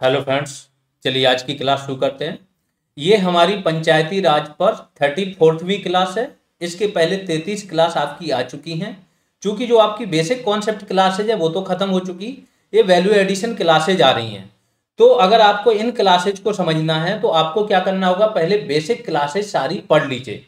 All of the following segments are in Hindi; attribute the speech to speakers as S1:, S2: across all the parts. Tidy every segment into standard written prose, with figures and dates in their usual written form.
S1: हेलो फ्रेंड्स, चलिए आज की क्लास शुरू करते हैं। ये हमारी पंचायती राज पर 34वीं क्लास है। इसके पहले 33 क्लास आपकी आ चुकी हैं। चूंकि जो आपकी बेसिक कॉन्सेप्ट क्लासेज है वो तो खत्म हो चुकी, ये वैल्यू एडिशन क्लासेज आ रही हैं। तो अगर आपको इन क्लासेज को समझना है तो आपको क्या करना होगा, पहले बेसिक क्लासेज सारी पढ़ लीजिए।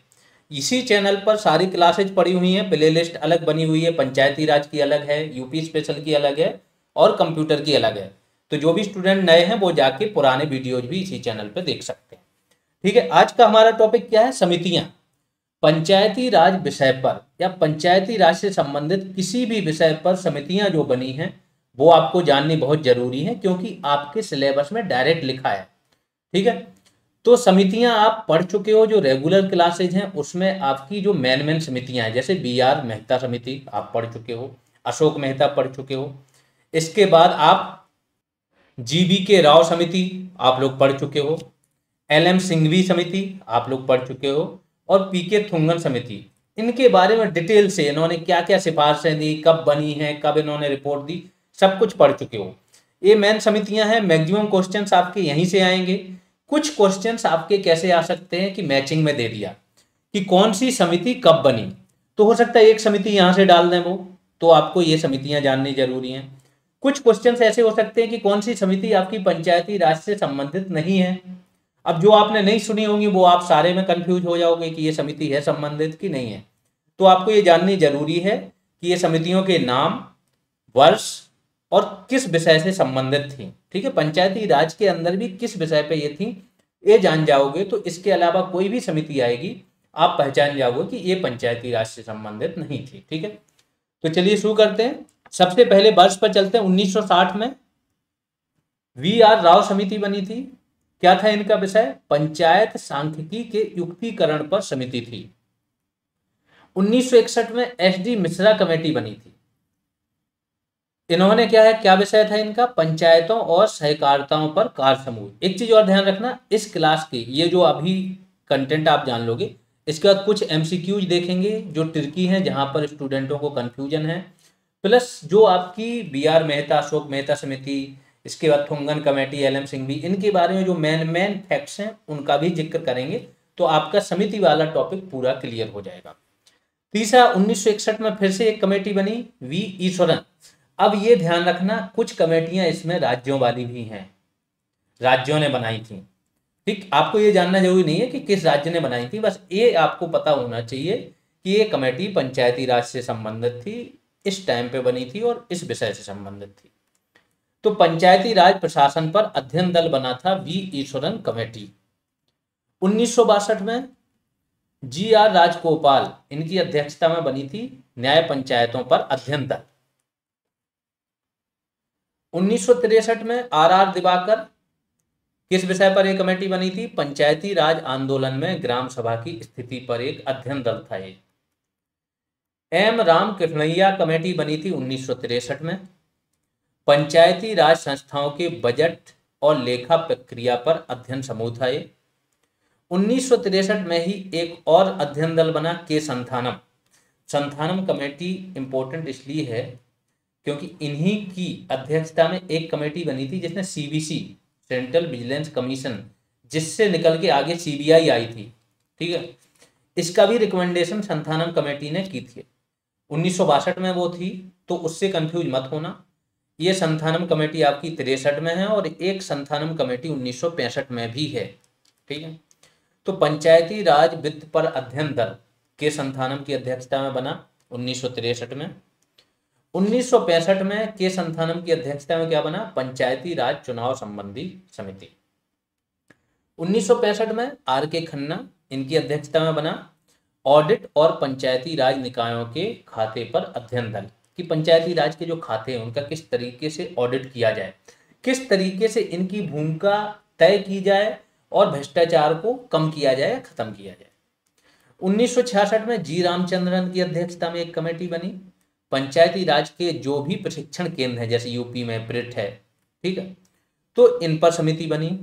S1: इसी चैनल पर सारी क्लासेज पड़ी हुई हैं, प्ले लिस्ट अलग बनी हुई है, पंचायती राज की अलग है, यूपी स्पेशल की अलग है और कंप्यूटर की अलग है। तो जो भी स्टूडेंट नए हैं वो जाके पुराने वीडियोज भी इसी चैनल पे देख सकते हैं। ठीक है, आज का हमारा टॉपिक क्या है? समितियां। पंचायती राज विषय पर या पंचायती राज से संबंधित किसी भी विषय पर समितियां जो बनी हैं वो आपको जाननी बहुत जरूरी है, क्योंकि आपके सिलेबस में डायरेक्ट लिखा है। ठीक है, तो समितियां आप पढ़ चुके हो। जो रेगुलर क्लासेज हैं उसमें आपकी जो मेन समितियां हैं, जैसे BR मेहता समिति आप पढ़ चुके हो, अशोक मेहता पढ़ चुके हो। इसके बाद आप GB के राव समिति आप लोग पढ़ चुके हो, LM सिंघवी समिति आप लोग पढ़ चुके हो और PK थुंगन समिति। इनके बारे में डिटेल से इन्होंने क्या क्या सिफारिशें दी, कब बनी हैं, कब इन्होंने रिपोर्ट दी, सब कुछ पढ़ चुके हो। ये मेन समितियां हैं। मैक्सिमम क्वेश्चंस आपके यहीं से आएंगे। कुछ क्वेश्चंस आपके कैसे आ सकते हैं कि मैचिंग में दे दिया कि कौन सी समिति कब बनी, तो हो सकता है एक समिति यहाँ से डाल दें वो, तो आपको ये समितियां जाननी जरूरी हैं। कुछ क्वेश्चंस ऐसे हो सकते हैं कि कौन सी समिति आपकी पंचायती राज से संबंधित नहीं है। अब जो आपने नहीं सुनी होंगी वो आप सारे में कंफ्यूज हो जाओगे कि ये समिति है संबंधित कि नहीं है। तो आपको ये जाननी जरूरी है कि ये समितियों के नाम, वर्ष और किस विषय से संबंधित थी। ठीक है, पंचायती राज के अंदर भी किस विषय पे ये थी ये जान जाओगे तो इसके अलावा कोई भी समिति आएगी आप पहचान जाओगे कि ये पंचायती राज से संबंधित नहीं थी। ठीक है, तो चलिए शुरू करते हैं। सबसे पहले वर्ष पर चलते हैं। 1960 में VR राव समिति बनी थी। क्या था इनका विषय? पंचायत सांख्यिकी के युक्तिकरण पर समिति थी। 1961 में SD मिश्रा कमेटी बनी थी। इन्होंने क्या विषय था इनका? पंचायतों और सहकारिताओं पर कार्य समूह। एक चीज और ध्यान रखना, इस क्लास की ये जो अभी कंटेंट आप जान लोगे, इसके बाद कुछ MCQs देखेंगे जो ट्रिकी हैं, जहां पर स्टूडेंटों को कंफ्यूजन है। प्लस जो आपकी BR मेहता, अशोक मेहता समिति, इसके बाद थुंगन कमेटी, LM सिंघवी, इनके बारे में जो मेन फैक्ट्स हैं उनका भी जिक्र करेंगे, तो आपका समिति वाला टॉपिक पूरा क्लियर हो जाएगा। तीसरा, 1961 में फिर से एक कमेटी बनी, V ईश्वरन। अब ये ध्यान रखना, कुछ कमेटियां इसमें राज्यों वाली भी हैं, राज्यों ने बनाई थी। ठीक, आपको ये जानना जरूरी नहीं है कि किस राज्य ने बनाई थी, बस ये आपको पता होना चाहिए कि ये कमेटी पंचायती राज से संबंधित थी, इस टाइम पे बनी थी और इस विषय से संबंधित थी। तो पंचायती राज प्रशासन पर अध्ययन दल बना था V ईश्वरन कमेटी। 1962 में GR राजगोपाल इनकी अध्यक्षता में बनी थी न्याय पंचायतों पर अध्ययन दल। 1963 में RR दिवाकर, किस विषय पर एक कमेटी बनी थी? पंचायती राज आंदोलन में ग्राम सभा की स्थिति पर एक अध्ययन दल था ये। M राम कृष्णैया कमेटी बनी थी 1963 में। पंचायती राज संस्थाओं के बजट और लेखा प्रक्रिया पर अध्ययन समूह था ये। 1963 में ही एक और अध्ययन दल बना, के संथानम कमेटी इंपॉर्टेंट इसलिए है क्योंकि इन्हीं की अध्यक्षता में एक कमेटी बनी थी जिसने CVC, सेंट्रल विजिलेंस कमीशन, जिससे निकल के आगे CBI आई थी। ठीक है, इसका भी रिकमेंडेशन संथानम कमेटी ने की थी। 1962 में वो थी, तो उससे कंफ्यूज मत होना। ये संथानम कमेटी आपकी 63 में है और एक संथानम कमेटी 1965 में भी है। ठीक है, तो पंचायती राज वित्त पर अध्ययन दल के संथानम की अध्यक्षता में बना 1963 में। 1965 में के संथानम की अध्यक्षता में क्या बना? पंचायती राज चुनाव संबंधी समिति। 1965 में RK खन्ना इनकी अध्यक्षता में बना ऑडिट और पंचायती राज निकायों के खाते पर अध्ययन दल, कि पंचायती राज के जो खाते हैं उनका किस तरीके से ऑडिट किया जाए, किस तरीके से इनकी भूमिका तय की जाए और भ्रष्टाचार को कम किया जाए या खत्म किया जाए। 1966 में G रामचंद्रन की अध्यक्षता में एक कमेटी बनी। पंचायती राज के जो भी प्रशिक्षण केंद्र हैं, जैसे यूपी में प्रिट है, ठीक है, तो इन पर समिति बनी।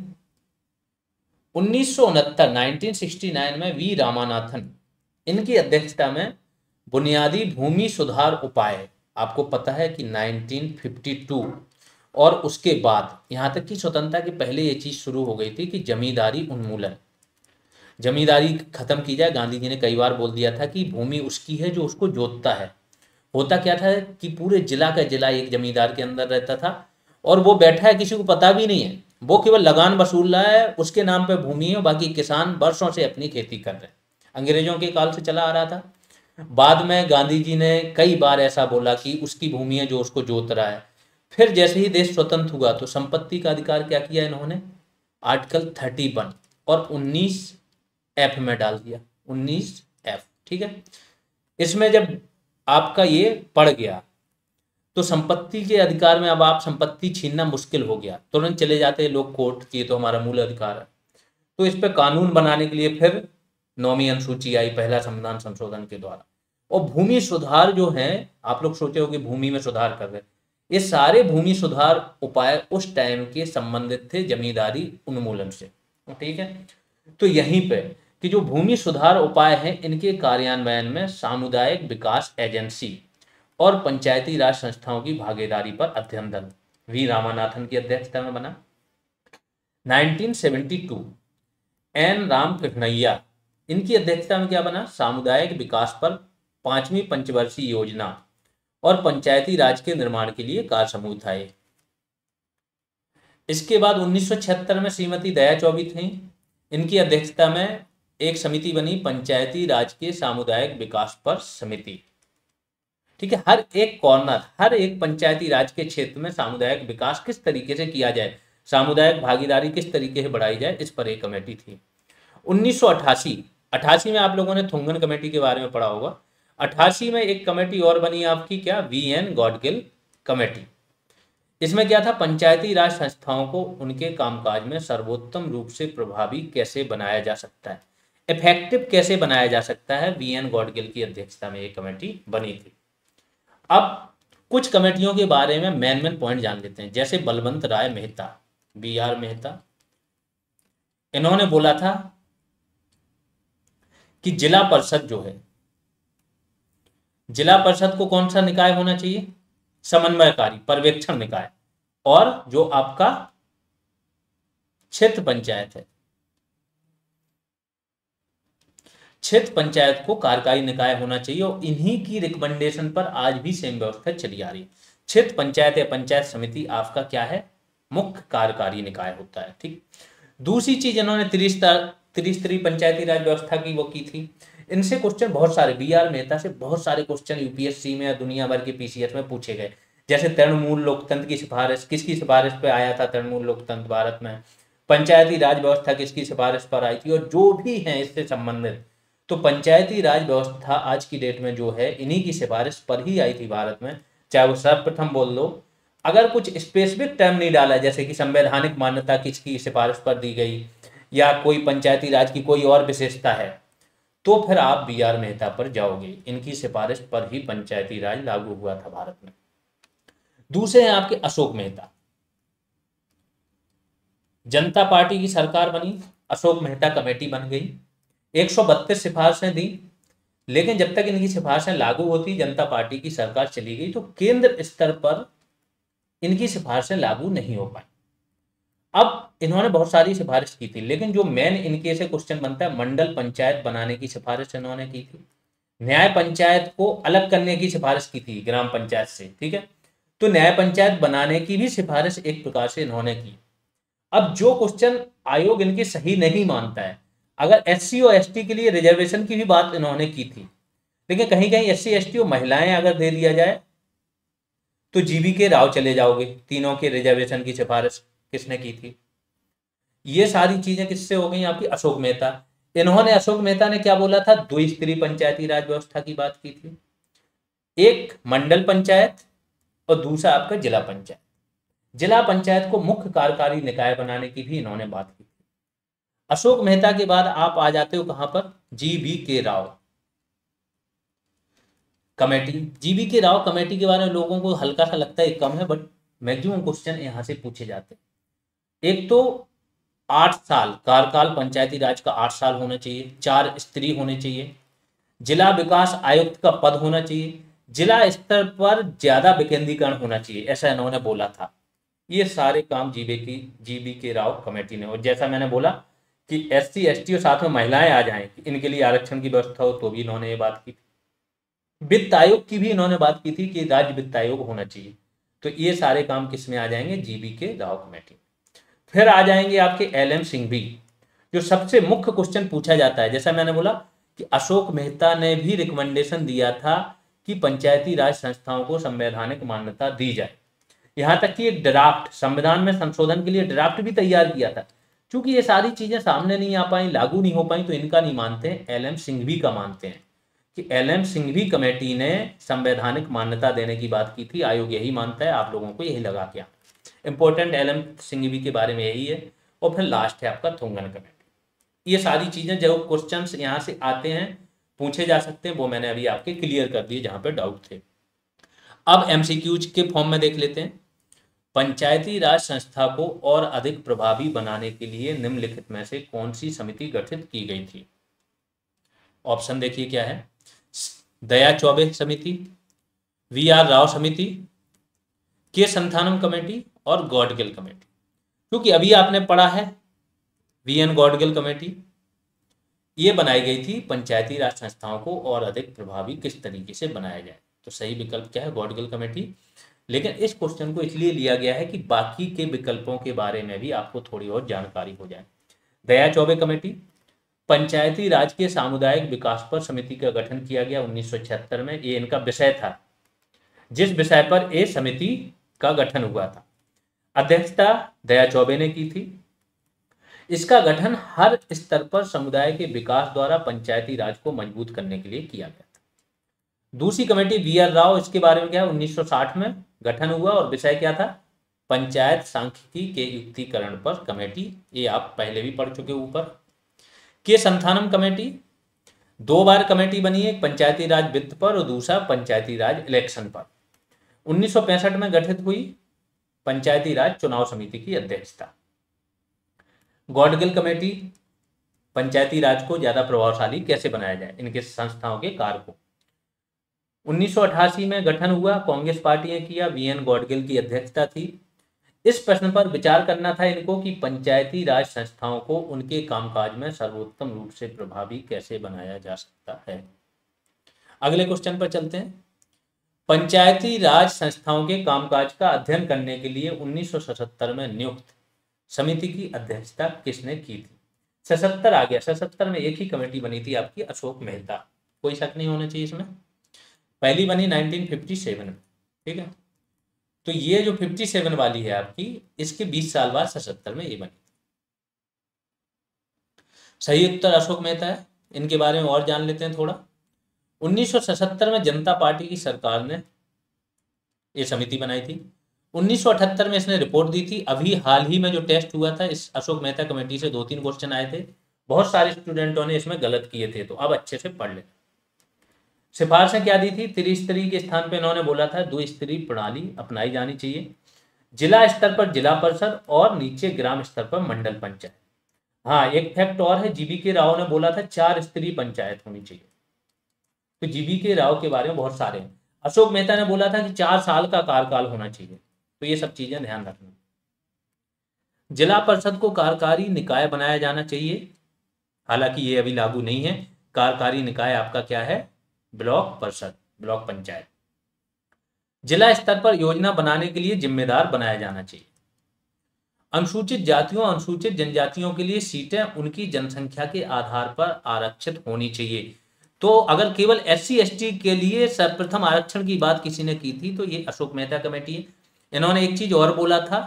S1: 1969 में V रामानाथन इनकी अध्यक्षता में बुनियादी भूमि सुधार उपाय, आपको पता है कि 1952 और उसके बाद यहाँ तक कि स्वतंत्रता के पहले ये चीज़ शुरू हो गई थी कि जमींदारी उन्मूलन, जमींदारी खत्म की जाए। गांधी जी ने कई बार बोल दिया था कि भूमि उसकी है जो उसको जोतता है। होता क्या था कि पूरे जिला का जिला एक जमींदार के अंदर रहता था और वो बैठा है, किसी को पता भी नहीं है, वो केवल लगान वसूल रहा है, उसके नाम पे भूमि है, बाकी किसान वर्षों से अपनी खेती कर रहे हैं। अंग्रेजों के काल से चला आ रहा था। बाद में गांधी जी ने कई बार ऐसा बोला कि उसकी भूमि है जो उसको जोत रहा है। फिर जैसे ही देश स्वतंत्र हुआ तो संपत्ति का अधिकार क्या किया इन्होंने, आर्टिकल 31 और 19F में डाल दिया, 19F, ठीक है। इसमें जब आपका ये पड़ गया तो संपत्ति के अधिकार में अब आप संपत्ति छीनना मुश्किल हो गया, तुरंत चले जाते हैं लोग कोर्ट की, तो हमारा मूल अधिकार है। तो इस पर कानून बनाने के लिए फिर 9वीं अनुसूची आई पहला संविधान संशोधन के द्वारा। और भूमि सुधार जो है, आप लोग सोचे हो कि भूमि में सुधार कर रहे हैं, ये सारे भूमि सुधार उपाय उस टाइम के संबंधित थे जमींदारी उन्मूलन से, ठीक है। तो यहीं पे कि जो भूमि सुधार उपाय हैं इनके कार्यान्वयन में सामुदायिक विकास एजेंसी और पंचायती राज संस्थाओं की भागीदारी पर अध्ययन दल वी रामानाथन की अध्यक्षता में बना। 1972 एन रामकृष्णैया इनकी अध्यक्षता में क्या बना, सामुदायिक विकास पर 5वीं पंचवर्षीय योजना और पंचायती राज के निर्माण के लिए कार्य समूह था। इसके बाद 1976 में श्रीमती दया चौबे थी, इनकी अध्यक्षता में एक समिति बनी, पंचायती राज के सामुदायिक विकास पर समिति, ठीक है। हर एक कॉर्नर, हर एक पंचायती राज के क्षेत्र में सामुदायिक विकास किस तरीके से किया जाए, सामुदायिक भागीदारी किस तरीके से बढ़ाई जाए, इस पर एक कमेटी थी। 1988 में आप लोगों ने थुंगन कमेटी के बारे में पढ़ा होगा। 88 में एक कमेटी और बनी आपकी, क्या, वी.एन. गॉडगिल कमेटी। इसमें क्या था, पंचायती राज संस्थाओं को उनके कामकाज में सर्वोत्तम रूप से प्रभावी कैसे बनाया जा सकता है, इफेक्टिव कैसे बनाया जा सकता है, वी.एन. गॉडगिल की अध्यक्षता में एक कमेटी बनी थी। अब कुछ कमेटियों के बारे में मेन पॉइंट जान लेते हैं। जैसे बलवंत राय मेहता, बी.आर. मेहता, इन्होंने बोला था कि जिला परिषद जो है, जिला परिषद को कौन सा निकाय होना चाहिए, समन्वयकारी पर्यवेक्षण निकाय, और जो आपका क्षेत्र पंचायत है, क्षेत्र पंचायत को कार्यकारी निकाय होना चाहिए। और इन्हीं की रिकमेंडेशन पर आज भी सेम व्यवस्था चली आ रही है। क्षेत्र पंचायत या पंचायत समिति आपका क्या है, मुख्य कार्यकारी निकाय होता है, ठीक। दूसरी चीज इन्होंने त्रिस्तरीय पंचायती राज व्यवस्था की वो की थी। इनसे क्वेश्चन बहुत सारे, बी.आर. मेहता से बहुत सारे क्वेश्चन यूपीएससी में या दुनिया भर के पीसीएस में पूछे गए। जैसे तृणमूल लोकतंत्र की सिफारिश, किसकी सिफारिश पे आया था तृणमूल लोकतंत्र भारत में, पंचायती राज व्यवस्था किसकी सिफारिश पर आई थी, और जो भी हैं इससे संबंधित। तो पंचायती राज व्यवस्था आज की डेट में जो है इन्हीं की सिफारिश पर ही आई थी भारत में। चाहे वो सर्वप्रथम बोल दो, अगर कुछ स्पेसिफिक टर्म नहीं डाला, जैसे कि संवैधानिक मान्यता किसकी सिफारिश पर दी गई या कोई पंचायती राज की कोई और विशेषता है, तो फिर आप बी.आर. मेहता पर जाओगे। इनकी सिफारिश पर ही पंचायती राज लागू हुआ था भारत में। दूसरे हैं आपके अशोक मेहता, जनता पार्टी की सरकार बनी, अशोक मेहता कमेटी बन गई, 132 सिफारिशें दी। लेकिन जब तक इनकी सिफारिशें लागू होती, जनता पार्टी की सरकार चली गई, तो केंद्र स्तर पर इनकी सिफारिशें लागू नहीं हो पाई। अब इन्होंने बहुत सारी सिफारिश की थी, लेकिन जो मेन इनके से क्वेश्चन बनता है, मंडल पंचायत बनाने की सिफारिश इन्होंने की थी, न्याय पंचायत को अलग करने की सिफारिश की थी ग्राम पंचायत से, ठीक है। तो न्याय पंचायत बनाने की भी सिफारिश एक प्रकार से इन्होंने की। अब जो क्वेश्चन आयोग इनके सही नहीं मानता है, अगर एससी और एसटी के लिए रिजर्वेशन की भी बात इन्होंने की थी, लेकिन कहीं कहीं एससी एसटी और महिलाएं अगर दे दिया जाए तो जीवी के राव चले जाओगे। तीनों के रिजर्वेशन की सिफारिश किसने की थी, ये सारी चीजें किससे हो गई आपकी, अशोक मेहता। इन्होंने, अशोक मेहता ने क्या बोला था, द्विस्तरीय पंचायती राज व्यवस्था की बात की थी, एक मंडल पंचायत और दूसरा आपका जिला पंचायत। जिला पंचायत को मुख्य कार्यकारी निकाय बनाने की भी इन्होंने बात की थी। अशोक मेहता के बाद आप आ जाते हो कहां पर, जी.वी. के राव कमेटी। जी.वी. के राव कमेटी के बारे में लोगों को हल्का सा लगता है कम है, बट मैक्सिमम क्वेश्चन यहां से पूछे जाते हैं। एक तो 8 साल कार्यकाल, पंचायती राज का 8 साल होना चाहिए, 4 स्त्री होने चाहिए, जिला विकास आयुक्त का पद होना चाहिए, जिला स्तर पर ज्यादा विकेंद्रीकरण होना चाहिए, ऐसा इन्होंने बोला था। ये सारे काम जीबी के राव कमेटी ने, और जैसा मैंने बोला कि SC ST और साथ में महिलाएं आ जाएं, इनके लिए आरक्षण की व्यवस्था हो, तो भी इन्होंने ये बात की। वित्त आयोग की भी इन्होंने बात की थी कि राज्य वित्त आयोग होना चाहिए। तो ये सारे काम किस में आ जाएंगे? जीबी के राव कमेटी। फिर आ जाएंगे आपके LM सिंघवी। जो सबसे मुख्य क्वेश्चन पूछा जाता है, जैसा मैंने बोला कि अशोक मेहता ने भी रिकमेंडेशन दिया था कि पंचायती राज संस्थाओं को संवैधानिक मान्यता दी जाए। यहाँ तक कि एक ड्राफ्ट, संविधान में संशोधन के लिए ड्राफ्ट भी तैयार किया था। क्योंकि ये सारी चीजें सामने नहीं आ पाई, लागू नहीं हो पाई, तो इनका नहीं मानते हैं, LM सिंघवी का मानते हैं कि LM सिंघवी कमेटी ने संवैधानिक मान्यता देने की बात की थी। आयोग यही मानता है, आप लोगों को यही लगा के आना। इंपॉर्टेंट LM सिंघवी के बारे में यही है। और फिर लास्ट है आपका थोंगन कमेटी। ये सारी चीजें जो क्वेश्चंस यहाँ से आते हैं, पूछे जा सकते हैं, वो मैंने अभी आपके क्लियर कर दिए जहां पे डाउट थे। अब MCQs के फॉर्म में देख लेते हैं। पंचायती राज संस्था को और अधिक प्रभावी बनाने के लिए निम्नलिखित में से कौन सी समिति गठित की गई थी? ऑप्शन देखिए क्या है। दया चौबे समिति, VR राव समिति, के संथानम कमेटी और गॉडगिल कमेटी। क्योंकि अभी आपने पढ़ा है VN गॉडगिल कमेटी, ये बनाई गई थी पंचायती राज संस्थाओं को और अधिक प्रभावी किस तरीके से बनाया जाए। तो सही विकल्प क्या है? गॉडगिल कमेटी। लेकिन इस क्वेश्चन को इसलिए लिया गया है कि बाकी के विकल्पों के बारे में भी आपको थोड़ी और जानकारी हो जाए। दया चौबे कमेटी, पंचायती राज के सामुदायिक विकास पर समिति का गठन किया गया 1976 में। ये इनका विषय था, जिस विषय पर ये समिति का गठन हुआ था। अध्यक्षता दया चौबे ने की थी। इसका गठन हर स्तर पर समुदाय के विकास द्वारा पंचायती राज को मजबूत करने के लिए किया गया था। दूसरी कमेटी VR राव, इसके बारे में क्या है? 1960 में गठन हुआ और विषय क्या था? पंचायत सांख्यिकी के युक्तिकरण पर कमेटी। ये आप पहले भी पढ़ चुके ऊपर। के संथानम कमेटी, 2 बार कमेटी बनी है, एक पंचायती राज वित्त पर और दूसरा पंचायती राज इलेक्शन पर। 1965 में गठित हुई पंचायती राज चुनाव समिति की अध्यक्षता। गॉडगिल कमेटी, पंचायती राज को ज्यादा प्रभावशाली कैसे बनाया जाए, इनके संस्थाओं के कार्य को। 1988 में गठन हुआ, कांग्रेस पार्टी ने किया, VN गॉडगिल की अध्यक्षता थी। इस प्रश्न पर विचार करना था इनको कि पंचायती राज संस्थाओं को उनके कामकाज में सर्वोत्तम रूप से प्रभावी कैसे बनाया जा सकता है। अगले क्वेश्चन पर चलते हैं। पंचायती राज संस्थाओं के कामकाज का अध्ययन करने के लिए 1977 में नियुक्त समिति की अध्यक्षता किसने की थी? 77 आ गया। 77 में एक ही कमेटी बनी थी आपकी, अशोक मेहता। कोई शक नहीं होना चाहिए इसमें। पहली बनी 1957 में, ठीक है। तो ये जो 57 वाली है आपकी, इसके 20 साल बाद 77 में ये बनी। सही उत्तर अशोक मेहता है। इनके बारे में और जान लेते हैं थोड़ा। 1977 में जनता पार्टी की सरकार ने ये समिति बनाई थी। 1978 में इसने रिपोर्ट दी थी। अभी हाल ही में जो टेस्ट हुआ था, इस अशोक मेहता कमेटी से 2-3 क्वेश्चन आए थे। बहुत सारे स्टूडेंटों ने इसमें गलत किए थे, तो अब अच्छे से पढ़ लें। सिफारिशें क्या दी थी? त्रिस्तरीय के स्थान पे इन्होंने बोला था 2 स्तरीय प्रणाली अपनाई जानी चाहिए। जिला स्तर पर जिला परिषद और नीचे ग्राम स्तर पर मंडल पंचायत। हाँ, एक फैक्ट और है, जीबी के राव ने बोला था 4 स्तरीय पंचायत होनी चाहिए। तो जीबी के राव के बारे में बहुत सारे हैं। अशोक मेहता ने बोला था कि 4 साल का कार्यकाल होना चाहिए। तो ये सब चीजें ध्यान रखना। जिला परिषद को कार्यकारी निकाय बनाया जाना चाहिए, हालांकि ये अभी लागू नहीं है। कार्यकारी निकाय आपका क्या है? ब्लॉक परिषद, ब्लॉक पंचायत। जिला स्तर पर योजना बनाने के लिए जिम्मेदार बनाया जाना चाहिए। अनुसूचित जातियों, अनुसूचित जनजातियों के लिए सीटें उनकी जनसंख्या के आधार पर आरक्षित होनी चाहिए। तो अगर केवल SC ST के लिए सर्वप्रथम आरक्षण की बात किसी ने की थी तो ये अशोक मेहता कमेटी है। इन्होंने एक चीज और बोला था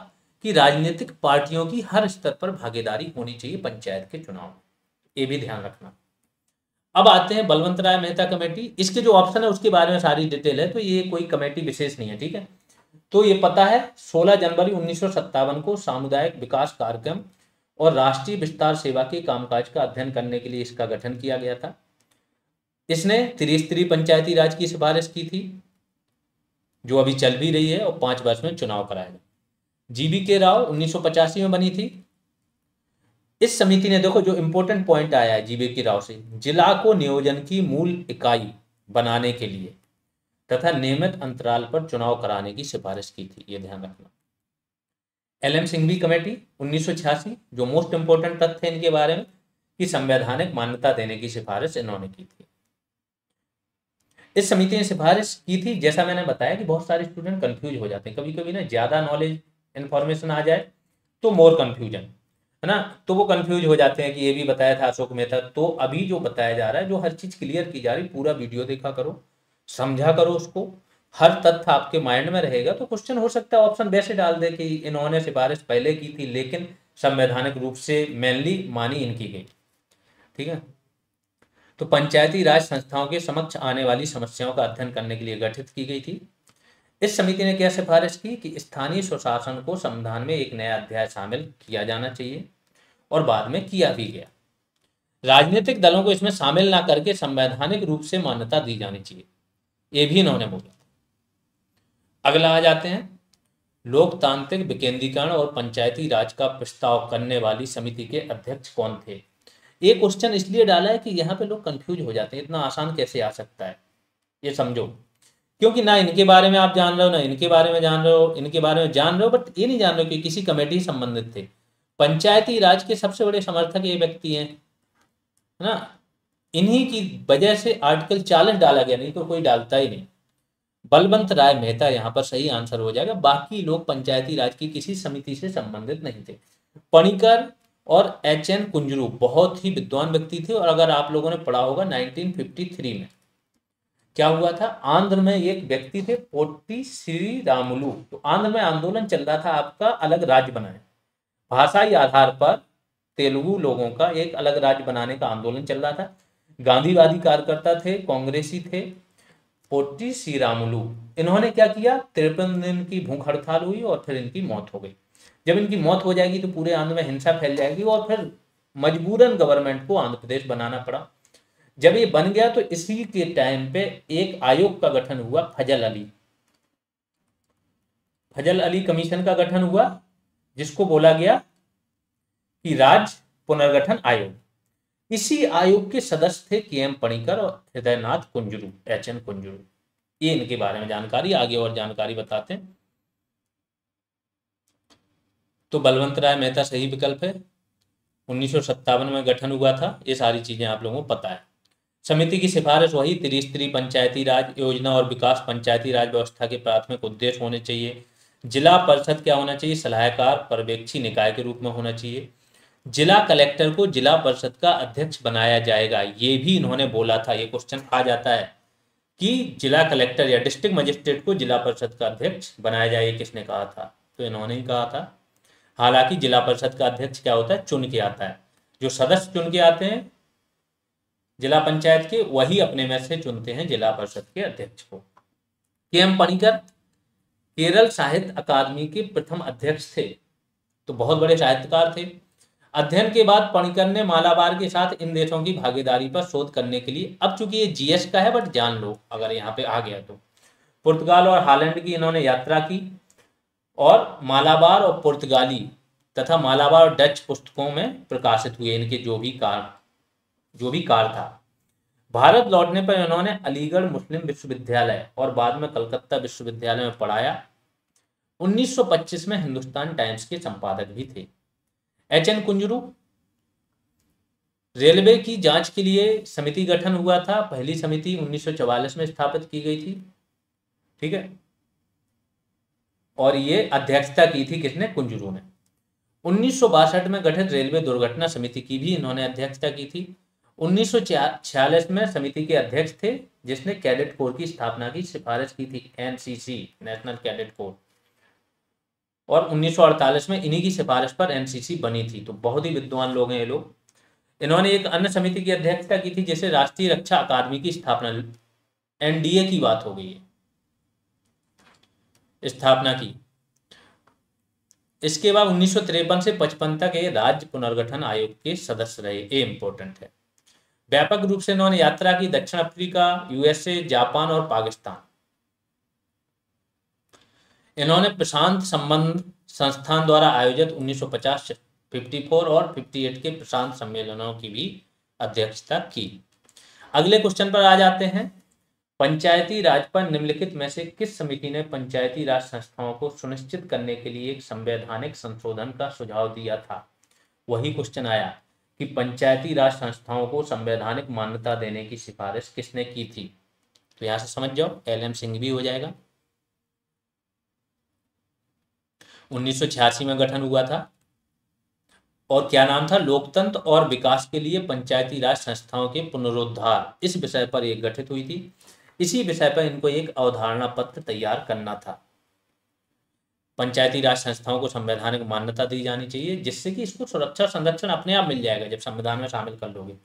S1: कि राजनीतिक पार्टियों की हर स्तर पर भागीदारी होनी चाहिए पंचायत के चुनाव में। ये भी ध्यान रखना। अब आते हैं बलवंत राय मेहता कमेटी। इसके जो ऑप्शन है उसके बारे में सारी डिटेल है, तो ये कोई कमेटी विशेष नहीं है, ठीक है। तो ये पता है 16 जनवरी 1957 को सामुदायिक विकास कार्यक्रम और राष्ट्रीय विस्तार सेवा के कामकाज का अध्ययन करने के लिए इसका गठन किया गया था। इसने त्रिस्तरीय पंचायती राज की सिफारिश की थी, जो अभी चल भी रही है, और 5 वर्ष में चुनाव कराएगा। जीबी के राव 1985 में बनी थी। इस समिति ने, देखो जो इंपॉर्टेंट पॉइंट आया है जीबी के राव से, जिला को नियोजन की मूल इकाई बनाने के लिए तथा नियमित अंतराल पर चुनाव कराने की सिफारिश की थी। ये ध्यान रखना। LM सिंघवी कमेटी 1986, जो मोस्ट इंपोर्टेंट तथ्य इनके बारे में कि संवैधानिक मान्यता देने की सिफारिश इन्होंने की थी। इस समिति ने सिफारिश की थी, जैसा मैंने बताया कि बहुत सारे स्टूडेंट कंफ्यूज हो जाते हैं, कभी कभी ना ज़्यादा नॉलेज इन्फॉर्मेशन आ जाए तो मोर कन्फ्यूजन, है ना, तो वो कंफ्यूज हो जाते हैं कि ये भी बताया था अशोक मेहता। तो अभी जो बताया जा रहा है, जो हर चीज़ क्लियर की जा रही, पूरा वीडियो देखा करो, समझा करो उसको, हर तथ्य आपके माइंड में रहेगा। तो क्वेश्चन हो सकता है ऑप्शन वैसे डाल दे कि इन्होंने सिफारिश पहले की थी लेकिन संवैधानिक रूप से मेनली मानी इनकी गई। ठीक है, तो पंचायती राज संस्थाओं के समक्ष आने वाली समस्याओं का अध्ययन करने के लिए गठित की गई थी। इस समिति ने क्या सिफारिश की कि स्थानीय स्वशासन को संविधान में एक नया अध्याय शामिल किया जाना चाहिए, और बाद में किया भी गया। राजनीतिक दलों को इसमें शामिल ना करके संवैधानिक रूप से मान्यता दी जानी चाहिए, ये भी इन्होंने बोला। अगला आ जाते हैं, लोकतांत्रिक विकेंद्रीकरण और पंचायती राज का प्रस्ताव करने वाली समिति के अध्यक्ष कौन थे। ये क्वेश्चन इसलिए डाला है कि यहाँ पे लोग कंफ्यूज हो जाते हैं, इतना आसान कैसे आ सकता है, ये समझो। क्योंकि ना इनके बारे में आप जान रहे हो, ना इनके बारे में जान रहे हो, इनके बारे में जान रहे हो बट ये नहीं जान रहे हो कि किसी कमेटी से संबंधित थे। पंचायती राज के सबसे बड़े समर्थक ये व्यक्ति हैं, है ना, इन्हीं की वजह से आर्टिकल 40 डाला गया, नहीं तो कोई डालता ही नहीं। बलवंत राय मेहता यहाँ पर सही आंसर हो जाएगा। बाकी लोग पंचायती राज की किसी समिति से संबंधित नहीं थे। पणिकर और HN कुंजरू बहुत ही विद्वान व्यक्ति थे, और अगर आप लोगों ने पढ़ा होगा 1953 में क्या हुआ था, आंध्र में एक व्यक्ति थे पोट्टी श्रीरामुलु, तो आंध्र में आंदोलन चल रहा था, आपका अलग राज्य बनाए, भाषाई आधार पर तेलुगु लोगों का एक अलग राज्य बनाने का आंदोलन चल रहा था। गांधीवादी कार्यकर्ता थे, कांग्रेसी थे, पोट्टी श्रीरामुलु। इन्होंने क्या किया, 53 दिन की भूख हड़ताल हुई और फिर इनकी मौत हो गई। जब इनकी मौत हो जाएगी तो पूरे आंध्र में हिंसा फैल जाएगी, और फिर मजबूरन गवर्नमेंट को आंध्र प्रदेश बनाना पड़ा। जब ये बन गया तो इसी के टाइम पे एक आयोग का गठन हुआ, फजल अली कमीशन का गठन हुआ, जिसको बोला गया कि राज्य पुनर्गठन आयोग। इसी आयोग के सदस्य थे KM पणिकर और हृदयनाथ कुंजरू, HN कुंजरू। ये इनके बारे में जानकारी, आगे और जानकारी बताते हैं। तो बलवंत राय मेहता सही विकल्प है, 1957 में गठन हुआ था। ये सारी चीजें आप लोगों को पता है। समिति की सिफारिश वही त्रिस्तरीय पंचायती राज योजना और विकास पंचायती राज व्यवस्था के प्राथमिक उद्देश्य होने चाहिए। जिला परिषद क्या होना चाहिए, सलाहकार पर्यवेक्षी निकाय के रूप में होना चाहिए। जिला कलेक्टर को जिला परिषद का अध्यक्ष बनाया जाएगा, ये भी इन्होंने बोला था। ये क्वेश्चन आ जाता है कि जिला कलेक्टर या डिस्ट्रिक्ट मजिस्ट्रेट को जिला परिषद का अध्यक्ष बनाया जाए, किसने कहा था, तो इन्होंने ही कहा था। हालांकि जिला परिषद का अध्यक्ष क्या होता है, चुन के आता है। जो सदस्य चुन के आते हैं जिला पंचायत के, वही अपने में से चुनते हैं जिला परिषद के अध्यक्ष को। KM पणिकर केरल साहित्य अकादमी के प्रथम अध्यक्ष थे, तो बहुत बड़े साहित्यकार थे। अध्ययन के बाद पणिकर ने मालाबार के साथ इन देशों की भागीदारी पर शोध करने के लिए, अब चूंकि ये GS का है बट जान लो अगर यहाँ पे आ गया तो, पुर्तगाल और हालैंड की इन्होंने यात्रा की, और मालाबार और पुर्तगाली तथा मालाबार और डच पुस्तकों में प्रकाशित हुए इनके जो भी कार्य था। भारत लौटने पर इन्होंने अलीगढ़ मुस्लिम विश्वविद्यालय और बाद में कलकत्ता विश्वविद्यालय में पढ़ाया। 1925 में हिंदुस्तान टाइम्स के संपादक भी थे। HN कुंजरू, रेलवे की जांच के लिए समिति गठन हुआ था। पहली समिति 1944 में स्थापित की गई थी, ठीक है, और ये अध्यक्षता की थी किसने, कुंजरू ने। 1962 में गठित रेलवे दुर्घटना समिति की भी इन्होंने अध्यक्षता की थी। 1946 में समिति के अध्यक्ष थे जिसने कैडेट कोर की स्थापना की सिफारिश की थी, NCC, नेशनल कैडेट कोर, और 1948 में इन्हीं की सिफारिश पर NCC बनी थी। तो बहुत ही विद्वान लोग हैं ये लोग। इन्होंने एक अन्य समिति की अध्यक्षता की थी जिसे राष्ट्रीय रक्षा अकादमी की स्थापना, NDA की बात हो गई है, स्थापना की। इसके बाद 1953 से 55 तक ये राज्य पुनर्गठन आयोग के सदस्य रहे, ये इंपॉर्टेंट है। व्यापक रूप से इन्होंने यात्रा की दक्षिण अफ्रीका, USA, जापान और पाकिस्तान। इन्होंने प्रशांत संबंध संस्थान द्वारा आयोजित 1950, 54 और 58 के प्रशांत सम्मेलनों की भी अध्यक्षता की। अगले क्वेश्चन पर आ जाते हैं। पंचायती राज पर निम्नलिखित में से किस समिति ने पंचायती राज संस्थाओं को सुनिश्चित करने के लिए एक संवैधानिक संशोधन का सुझाव दिया था? वही क्वेश्चन आया कि पंचायती राज संस्थाओं को संवैधानिक मान्यता देने की सिफारिश किसने की थी। तो यहां से समझ जाओ, एल.एम. सिंह भी हो जाएगा। 1986 में गठन हुआ था और क्या नाम था? लोकतंत्र और विकास के लिए पंचायती राज संस्थाओं के पुनरुद्धार, इस विषय पर एक गठित हुई थी। इसी विषय पर इनको एक अवधारणा पत्र तैयार करना था। पंचायती राज संस्थाओं को संवैधानिक मान्यता दी जानी चाहिए, जिससे कि इसको सुरक्षा संरक्षण अपने आप मिल जाएगा जब संविधान में शामिल कर लोगे।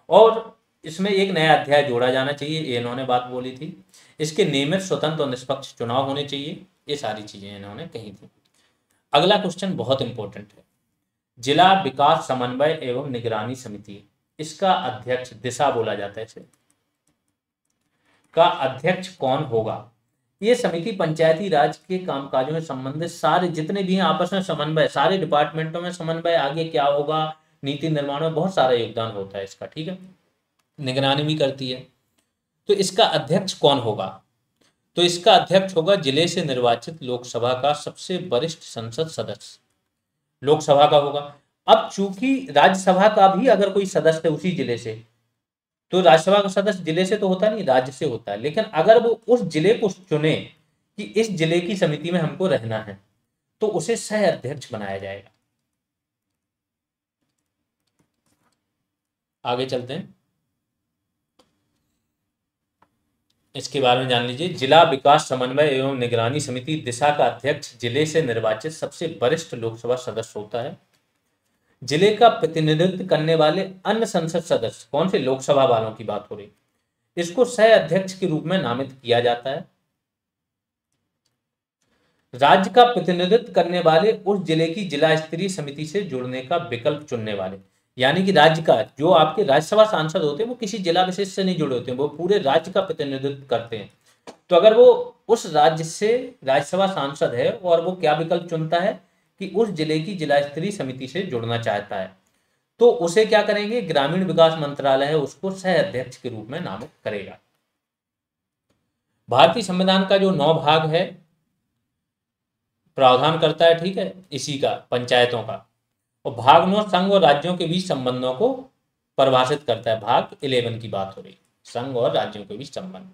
S1: और इसमें एक नया अध्याय जोड़ा जाना चाहिए, ये इन्होंने बात बोली थी। इसके नियमित, स्वतंत्र और निष्पक्ष चुनाव होने चाहिए, ये सारी चीजें इन्होंने कही थी। अगला क्वेश्चन बहुत इंपॉर्टेंट है। जिला विकास समन्वय एवं निगरानी समिति, इसका अध्यक्ष, दिशा बोला जाता है इसे, का अध्यक्ष कौन होगा? ये समिति पंचायती राज के कामकाजों में संबंधित सारे जितने भी हैं आपस में समन्वय, सारे डिपार्टमेंटों में समन्वय, आगे क्या होगा, नीति निर्माण में बहुत सारा योगदान होता है इसका, ठीक है। निगरानी भी करती है। तो इसका अध्यक्ष कौन होगा? तो इसका अध्यक्ष होगा जिले से निर्वाचित लोकसभा का सबसे वरिष्ठ संसद सदस्य, लोकसभा का होगा। अब चूंकि राज्यसभा का भी अगर कोई सदस्य है उसी जिले से, तो राज्यसभा का सदस्य जिले से तो होता नहीं, राज्य से होता है। लेकिन अगर वो उस जिले को चुने कि इस जिले की समिति में हमको रहना है, तो उसे सह अध्यक्ष बनाया जाएगा। आगे चलते हैं, इसके बारे में जान लीजिए। जिला विकास समन्वय एवं निगरानी समिति दिशा का अध्यक्ष जिले से निर्वाचित सबसे वरिष्ठ लोकसभा सदस्य होता है। जिले का प्रतिनिधित्व करने वाले अन्य संसद सदस्य, कौन से? लोकसभा वालों की बात हो रही, इसको सह अध्यक्ष के रूप में नामित किया जाता है। राज्य का प्रतिनिधित्व करने वाले उस जिले की जिला स्तरीय समिति से जुड़ने का विकल्प चुनने वाले, यानी कि राज्य का, जो आपके राज्यसभा सांसद होते हैं वो किसी जिला विशेष से नहीं जुड़े होते हैं, वो पूरे राज्य का प्रतिनिधित्व करते हैं। तो अगर वो उस राज्य से राज्यसभा सांसद है और वो क्या विकल्प चुनता है कि उस जिले की जिला स्तरीय समिति से जुड़ना चाहता है, तो उसे क्या करेंगे? ग्रामीण विकास मंत्रालय है उसको सह अध्यक्ष के रूप में नामित करेगा। भारतीय संविधान का जो 9 भाग है प्रावधान करता है, ठीक है, इसी का, पंचायतों का। और भाग 9 संघ और राज्यों के बीच संबंधों को परिभाषित करता है। भाग 11 की बात हो रही, संघ और राज्यों के बीच संबंध।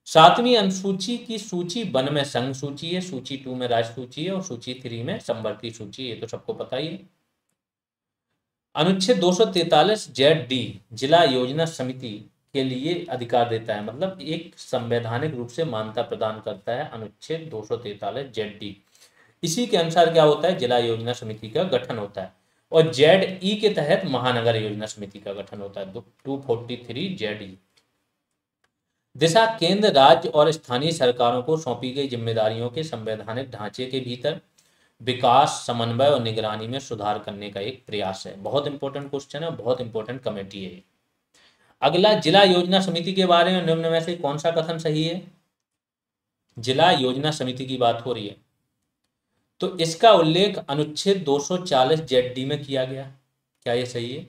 S1: 7वीं अनुसूची की सूची 1 में संघ सूची है, सूची 2 में राज्य सूची है और सूची 3 में समवर्ती सूची, ये तो सबको पता ही है। अनुच्छेद 243 ZD जिला योजना समिति के लिए अधिकार देता है, मतलब एक संवैधानिक रूप से मान्यता प्रदान करता है अनुच्छेद 243 ZD। इसी के अनुसार क्या होता है? जिला योजना समिति का गठन होता है। और ZE के तहत महानगर योजना समिति का गठन होता है, 243 ZE। दिशा केंद्र, राज्य और स्थानीय सरकारों को सौंपी गई जिम्मेदारियों के संवैधानिक ढांचे के भीतर विकास, समन्वय और निगरानी में सुधार करने का एक प्रयास है। बहुत इंपॉर्टेंट क्वेश्चन है, बहुत इंपॉर्टेंट कमेटी है। अगला, जिला योजना समिति के बारे में निम्न में से कौन सा कथन सही है? जिला योजना समिति की बात हो रही है तो इसका उल्लेख अनुच्छेद 240 ZD में किया गया, क्या ये सही है?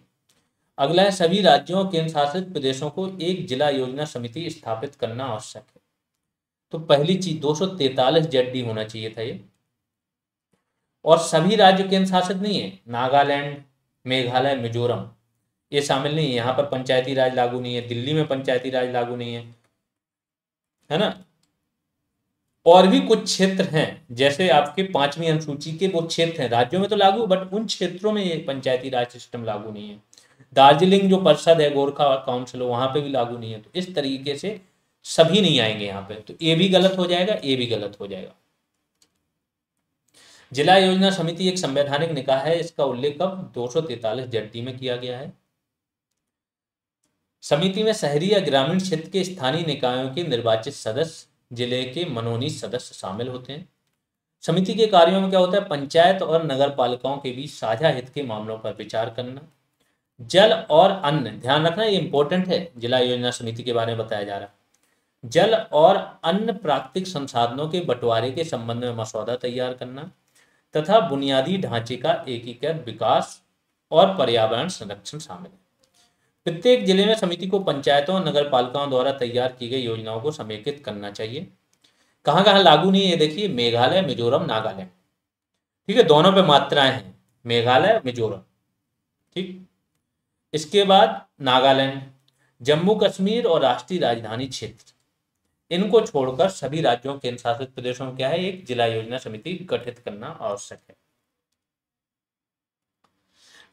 S1: अगला है, सभी राज्यों और केंद्र शासित प्रदेशों को एक जिला योजना समिति स्थापित करना आवश्यक है। तो पहली चीज 243 ZD होना चाहिए था ये। और सभी राज्य केंद्र शासित नहीं है, नागालैंड, मेघालय, मिजोरम ये शामिल नहीं है, यहाँ पर पंचायती राज लागू नहीं है। दिल्ली में पंचायती राज लागू नहीं है ना। और भी कुछ क्षेत्र हैं, जैसे आपके 5वीं अनुसूची के वो क्षेत्र हैं, राज्यों में तो लागू, बट उन क्षेत्रों में ये पंचायती राज सिस्टम लागू नहीं है। दार्जिलिंग जो परिषद है, गोरखा काउंसिल, वहां पे भी लागू नहीं है। तो इस तरीके से सभी नहीं आएंगे यहाँ पे, तो ये भी गलत हो जाएगा, ये भी गलत हो जाएगा। जिला योजना समिति एक संवैधानिक निकाय है, इसका उल्लेख अब 243 ZD में किया गया है। समिति में शहरी या ग्रामीण क्षेत्र के स्थानीय निकायों के निर्वाचित सदस्य, जिले के मनोनीत सदस्य शामिल होते हैं। समिति के कार्यों में क्या होता है? पंचायत और नगर पालिकाओं के बीच साझा हित के मामलों पर विचार करना। जल और अन्न, ध्यान रखना ये इंपॉर्टेंट है, जिला योजना समिति के बारे में बताया जा रहा है। जल और अन्य प्राकृतिक संसाधनों के बंटवारे के संबंध में मसौदा तैयार करना तथा बुनियादी ढांचे का एकीकृत विकास और पर्यावरण संरक्षण शामिल है। प्रत्येक जिले में समिति को पंचायतों और नगर पालिकाओं द्वारा तैयार की गई योजनाओं को समेकित करना चाहिए। कहाँ कहाँ लागू नहीं है, देखिए मेघालय, मिजोरम, नागालैंड। ठीक है, दोनों पे मात्राएं हैं, मेघालय, मिजोरम। ठीक, इसके बाद नागालैंड, जम्मू कश्मीर और राष्ट्रीय राजधानी क्षेत्र, इनको छोड़कर सभी राज्यों केंद्र शासित प्रदेशों में क्या है, एक जिला योजना समिति गठित करना आवश्यक है।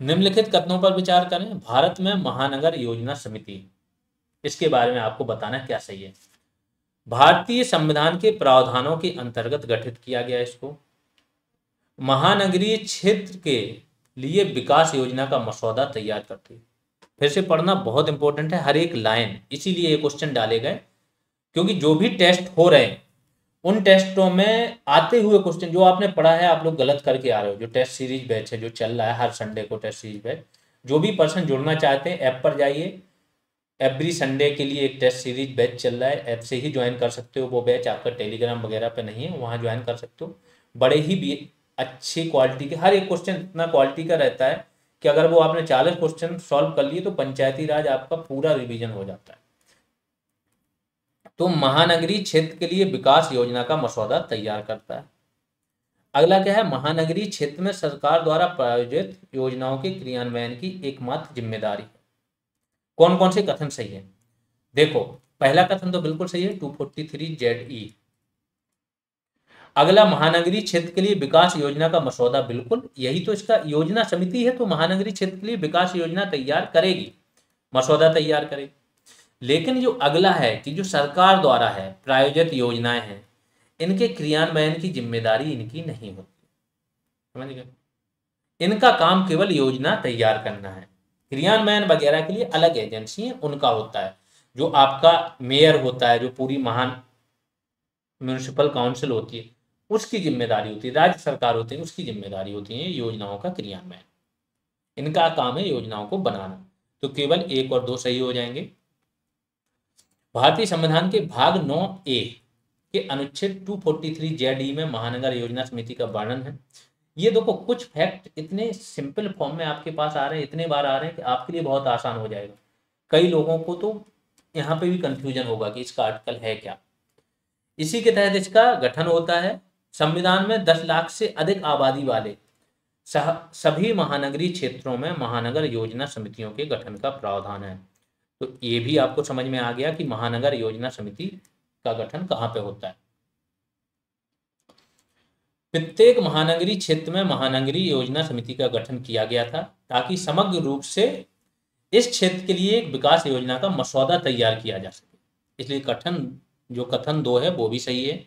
S1: निम्नलिखित कथनों पर विचार करें। भारत में महानगर योजना समिति, इसके बारे में आपको बताना क्या सही है। भारतीय संविधान के प्रावधानों के अंतर्गत गठित किया गया इसको। महानगरीय क्षेत्र के लिए विकास योजना का मसौदा तैयार करती है। फिर से पढ़ना बहुत इंपॉर्टेंट है, हर एक लाइन, इसीलिए ये क्वेश्चन डाले गए, क्योंकि जो भी टेस्ट हो रहे हैं उन टेस्टों में आते हुए क्वेश्चन जो आपने पढ़ा है आप लोग गलत करके आ रहे हो। जो टेस्ट सीरीज बैच है जो चल रहा है हर संडे को टेस्ट सीरीज बैच, जो भी पर्सन जुड़ना चाहते हैं ऐप पर जाइए, एवरी संडे के लिए एक टेस्ट सीरीज बैच चल रहा है, ऐप से ही ज्वाइन कर सकते हो। वो बैच आपका टेलीग्राम वगैरह पे नहीं है, वहाँ ज्वाइन कर सकते हो। बड़े ही भी अच्छी क्वालिटी के, हर एक क्वेश्चन इतना क्वालिटी का रहता है कि अगर वो आपने 40 क्वेश्चन सॉल्व कर लिए तो पंचायती राज आपका पूरा रिवीजन हो जाता है। तो महानगरीय क्षेत्र के लिए विकास योजना का मसौदा तैयार करता है। अगला क्या है, महानगरीय क्षेत्र में सरकार द्वारा प्रायोजित योजनाओं के क्रियान्वयन की एकमात्र जिम्मेदारी। कौन कौन से कथन सही है, देखो पहला कथन तो बिल्कुल सही है, 243 ZE। अगला, महानगरीय क्षेत्र के लिए विकास योजना का मसौदा, बिल्कुल यही तो इसका, योजना समिति है तो महानगरीय क्षेत्र के लिए विकास योजना तैयार करेगी, मसौदा तैयार करेगी। लेकिन जो अगला है कि जो सरकार द्वारा है प्रायोजित योजनाएं हैं, इनके क्रियान्वयन की जिम्मेदारी इनकी नहीं होती, समझ गए। इनका काम केवल योजना तैयार करना है, क्रियान्वयन वगैरह के लिए अलग एजेंसी है, उनका होता है। जो आपका मेयर होता है, जो पूरी महान म्यूनिसिपल काउंसिल होती है, उसकी जिम्मेदारी होती है, राज्य सरकार होती है उसकी जिम्मेदारी होती है योजनाओं का क्रियान्वयन। इनका काम है योजनाओं को बनाना। तो केवल 1 और 2 सही हो जाएंगे। भारतीय संविधान के भाग 9A के अनुच्छेद 243 ZE में महानगर योजना समिति का वर्णन है। ये देखो कुछ फैक्ट इतने सिंपल फॉर्म में आपके पास आ रहे हैं, इतने बार आ रहे हैं कि आपके लिए बहुत आसान हो जाएगा। कई लोगों को तो यहाँ पे भी कंफ्यूजन होगा कि इसका आर्टिकल है क्या। इसी के तहत इसका गठन होता है। संविधान में 10 लाख से अधिक आबादी वाले सभी महानगरीय क्षेत्रों में महानगर योजना समितियों के गठन का प्रावधान है। तो ये भी आपको समझ में आ गया कि महानगर योजना समिति का गठन कहाँ पे होता है। प्रत्येक महानगरीय क्षेत्र में महानगरीय योजना समिति का गठन किया गया था ताकि समग्र रूप से इस क्षेत्र के लिए एक विकास योजना का मसौदा तैयार किया जा सके। इसलिए कथन 2 है वो भी सही है।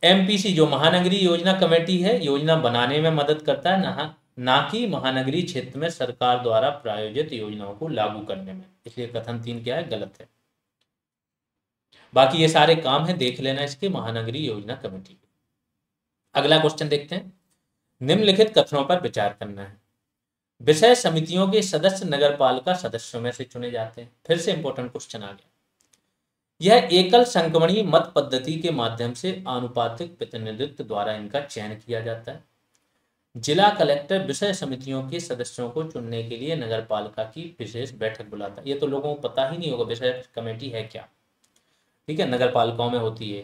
S1: MPC जो महानगरीय योजना कमेटी है, योजना बनाने में मदद करता है, ना कि महानगरीय क्षेत्र में सरकार द्वारा प्रायोजित योजनाओं को लागू करने में। इसलिए कथन 3 क्या है, गलत है। बाकी ये सारे काम है, देख लेना इसके महानगरीय योजना कमेटी। अगला क्वेश्चन देखते हैं। निम्नलिखित कथनों पर विचार करना है। विषय समितियों के सदस्य नगरपालिका सदस्यों में से चुने जाते हैं। फिर से इंपॉर्टेंट क्वेश्चन आ गया। यह एकल संक्रमणीय मत पद्धति के माध्यम से आनुपातिक प्रतिनिधित्व द्वारा इनका चयन किया जाता है। जिला कलेक्टर विषय समितियों के सदस्यों को चुनने के लिए नगरपालिका की विशेष बैठक बुलाता है। ये तो लोगों को पता ही नहीं होगा विषय कमेटी है क्या, ठीक है, नगरपालिकाओं में होती है।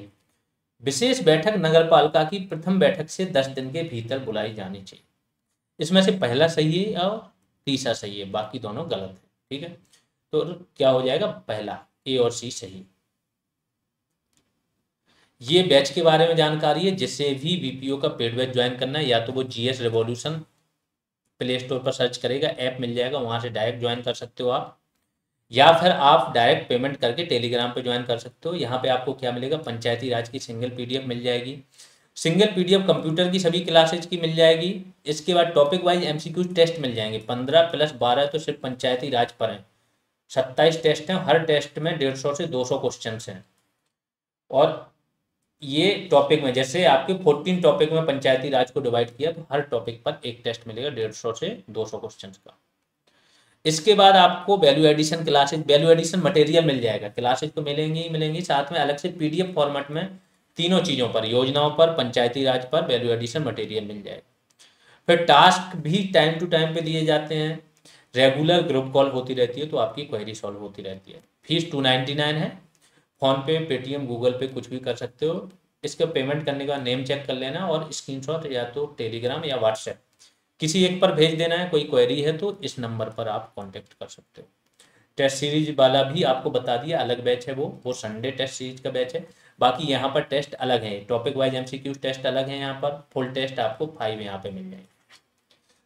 S1: विशेष बैठक नगरपालिका की प्रथम बैठक से 10 दिन के भीतर बुलाई जानी चाहिए। इसमें से पहला सही है और तीसरा सही है, बाकी दोनों गलत है, ठीक है। तो क्या हो जाएगा, पहला A और C सही। ये बैच के बारे में जानकारी है। जिससे भी BPO का पेड बैच ज्वाइन करना है, या तो वो GS रेवोल्यूशन प्ले स्टोर पर सर्च करेगा, ऐप मिल जाएगा, वहां से डायरेक्ट ज्वाइन कर सकते हो आप, या फिर आप डायरेक्ट पेमेंट करके टेलीग्राम पे ज्वाइन कर सकते हो। यहाँ पे आपको क्या मिलेगा, पंचायती राज की सिंगल PDF मिल जाएगी। सिंगल PDF कंप्यूटर की सभी क्लासेज की मिल जाएगी। इसके बाद टॉपिक वाइज MCQ टेस्ट मिल जाएंगे। 15 + 12 तो सिर्फ पंचायती राज पर है। 27 टेस्ट हैं, हर टेस्ट में 150 से 200 क्वेश्चन हैं। और ये टॉपिक में जैसे आपके 14 टॉपिक में पंचायती राज को डिवाइड किया, तो हर टॉपिक पर एक टेस्ट मिलेगा 150 से 200 क्वेश्चन का। इसके बाद आपको value addition classes, value addition material मिल जाएगा। क्लासेज तो मिलेंगी ही मिलेंगी, साथ में अलग से PDF फॉर्मेट में तीनों चीज़ों पर, योजनाओं पर, पंचायती राज पर वैल्यू एडिशन मटेरियल मिल जाएगा। फिर टास्क भी टाइम टू टाइम पे दिए जाते हैं। रेगुलर ग्रुप कॉल होती रहती है तो आपकी क्वेरी सॉल्व होती रहती है। फीस 299 है। फ़ोन पे, पेटीएम, गूगल पे कुछ भी कर सकते हो। इसका पेमेंट करने का नेम चेक कर लेना और स्क्रीनशॉट या तो टेलीग्राम या व्हाट्सएप किसी एक पर भेज देना है। कोई क्वेरी है तो इस नंबर पर आप कांटेक्ट कर सकते हो। टेस्ट सीरीज वाला भी आपको बता दिया, अलग बैच है वो संडे टेस्ट सीरीज का बैच है। बाकी यहाँ पर टेस्ट अलग है, टॉपिक वाइज एमसीक्यू टेस्ट अलग है, यहाँ पर फुल टेस्ट आपको 5 यहाँ पे मिल जाएंगे।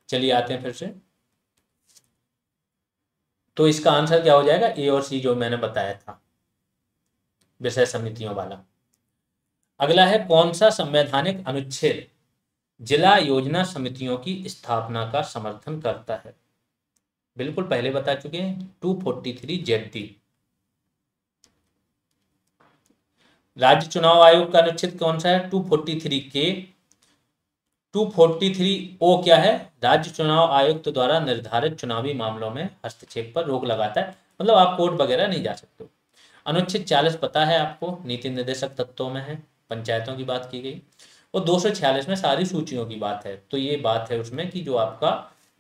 S1: चलिए आते हैं फिर से। तो इसका आंसर क्या हो जाएगा, ए और सी जो मैंने बताया था विषय समितियों वाला। अगला है कौन सा संवैधानिक अनुच्छेद जिला योजना समितियों की स्थापना का समर्थन करता है। बिल्कुल पहले बता चुके हैं, 243 ZD। राज्य चुनाव आयोग का अनुच्छेद कौन सा है, 243 के। 243 ओ क्या है, राज्य चुनाव आयुक्त द्वारा निर्धारित चुनावी मामलों में हस्तक्षेप पर रोक लगाता है, मतलब आप कोर्ट वगैरह नहीं जा सकते। अनुच्छेद 40 पता है आपको, नीति निर्देशक तत्वों में है, पंचायतों की बात की गई। और 246 में सारी सूचियों की बात है। तो ये बात है उसमें कि जो आपका